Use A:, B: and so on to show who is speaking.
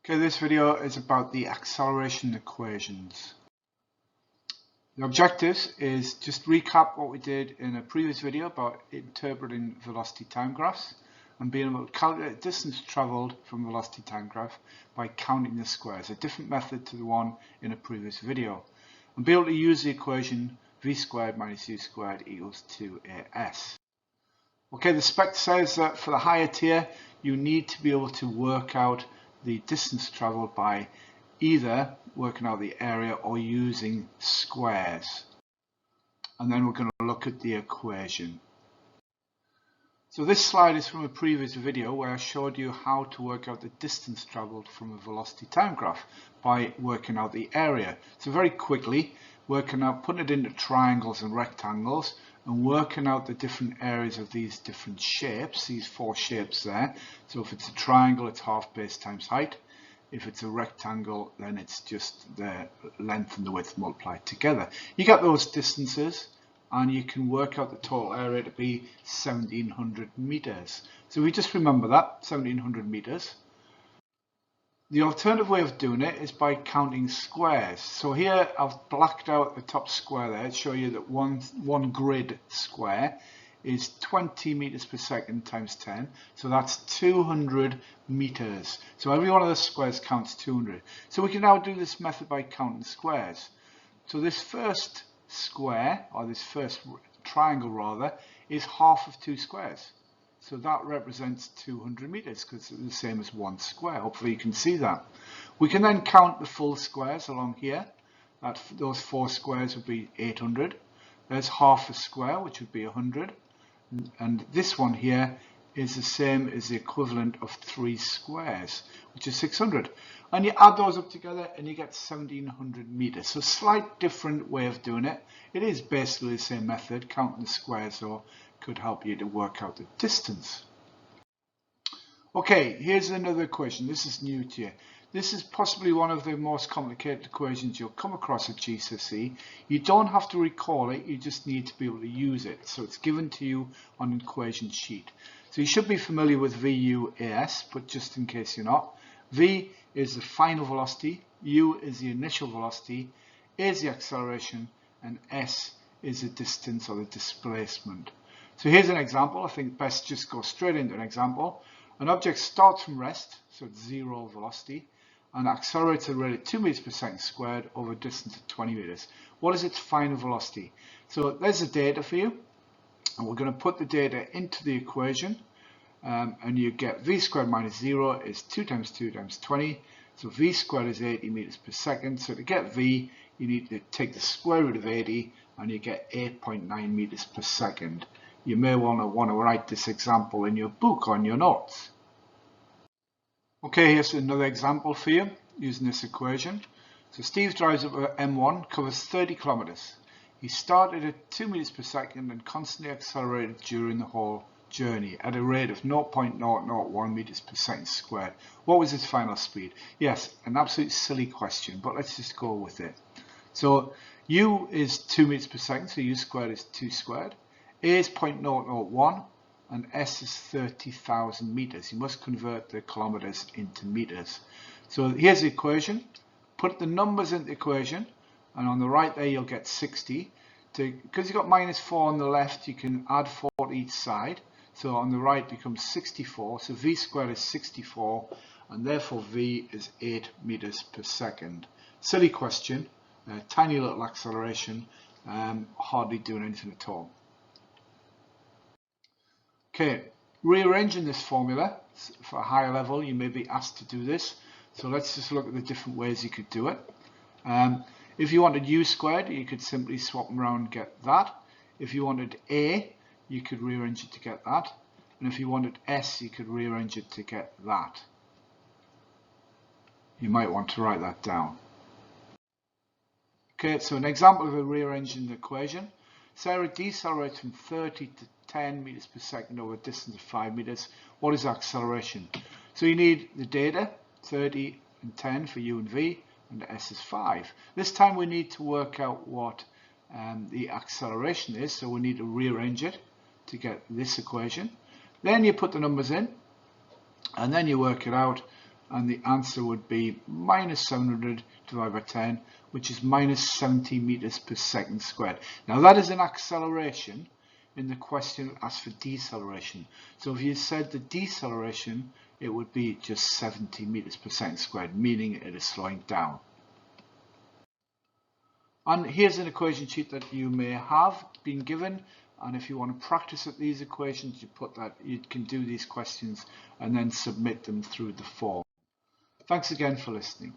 A: Okay, this video is about the acceleration equations. The objectives is just recap what we did in a previous video about interpreting velocity time graphs and being able to calculate distance travelled from velocity time graph by counting the squares, a different method to the one in a previous video, and be able to use the equation v squared minus u squared equals 2as. Okay, the spec says that for the higher tier you need to be able to work out the distance travelled by either working out the area or using squares. And then we're going to look at the equation. So this slide is from a previous video where I showed you how to work out the distance travelled from a velocity time graph by working out the area. So very quickly, putting it into triangles and rectangles and working out the different areas of these different shapes, these four shapes there. So if it's a triangle, it's half base times height. If it's a rectangle, then it's just the length and the width multiplied together. You get those distances and you can work out the total area to be 1700 meters. So we just remember that, 1700 meters. The alternative way of doing it is by counting squares. So here I've blacked out the top square there to show you that one grid square is 20 meters per second times 10. So that's 200 meters. So every one of the squares counts 200. So we can now do this method by counting squares. So this first square, or this first triangle rather, is half of two squares. So that represents 200 meters because it's the same as one square. Hopefully you can see that. We can then count the full squares along here. Those four squares would be 800. There's half a square, which would be 100. And this one here is the same as the equivalent of 3 squares, which is 600. And you add those up together and you get 1700 meters. So slight different way of doing it. It is basically the same method. Counting the squares though could help you to work out the distance. Okay, here's another equation. This is new to you. This is possibly one of the most complicated equations you'll come across at GCSE. You don't have to recall it, you just need to be able to use it. So it's given to you on an equation sheet. So you should be familiar with VUAS, but just in case you're not. V is the final velocity, U is the initial velocity, A is the acceleration, and S is the distance or the displacement. So here's an example. I think best just go straight into an example. An object starts from rest, so it's 0 velocity, and accelerates at a rate of 2 meters per second squared over a distance of 20 meters. What is its final velocity? So there's the data for you, and we're going to put the data into the equation, and you get v squared minus 0 is 2 times 2 times 20, so v squared is 80 meters per second. So to get v, you need to take the square root of 80, and you get 8.9 meters per second. You may want to write this example in your book or in your notes. Okay, here's another example for you using this equation. So Steve drives up M1, covers 30 kilometers. He started at 2 meters per second and constantly accelerated during the whole journey at a rate of 0.001 meters per second squared. What was his final speed? Yes, an absolute silly question, but let's just go with it. So U is 2 meters per second, so U squared is 2 squared. A is 0.001 and S is 30,000 meters. You must convert the kilometers into meters. So here's the equation. Put the numbers in the equation, and on the right there you'll get 60. Because you've got minus 4 on the left, you can add 4 to each side. So on the right becomes 64. So V squared is 64, and therefore V is 8 meters per second. Silly question, tiny little acceleration, hardly doing anything at all. Okay, rearranging this formula for a higher level, you may be asked to do this. So let's just look at the different ways you could do it. If you wanted u squared, you could simply swap them around and get that. If you wanted a, you could rearrange it to get that. And if you wanted s, you could rearrange it to get that. You might want to write that down. Okay, so an example of a rearranging the equation. Sarah decelerates from 30 to 10 meters per second over a distance of 5 meters. What is acceleration? So you need the data, 30 and 10 for u and v, and s is 5. This time we need to work out what the acceleration is, so we need to rearrange it to get this equation. Then you put the numbers in, and then you work it out, and the answer would be minus 700 divided by 10, which is minus 70 meters per second squared. Now that is an acceleration. In the question asks for deceleration. So if you said the deceleration, it would be just 70 meters per second squared, meaning it is slowing down. And here's an equation sheet that you may have been given, and if you want to practice at these equations, you can do these questions and then submit them through the form. Thanks again for listening.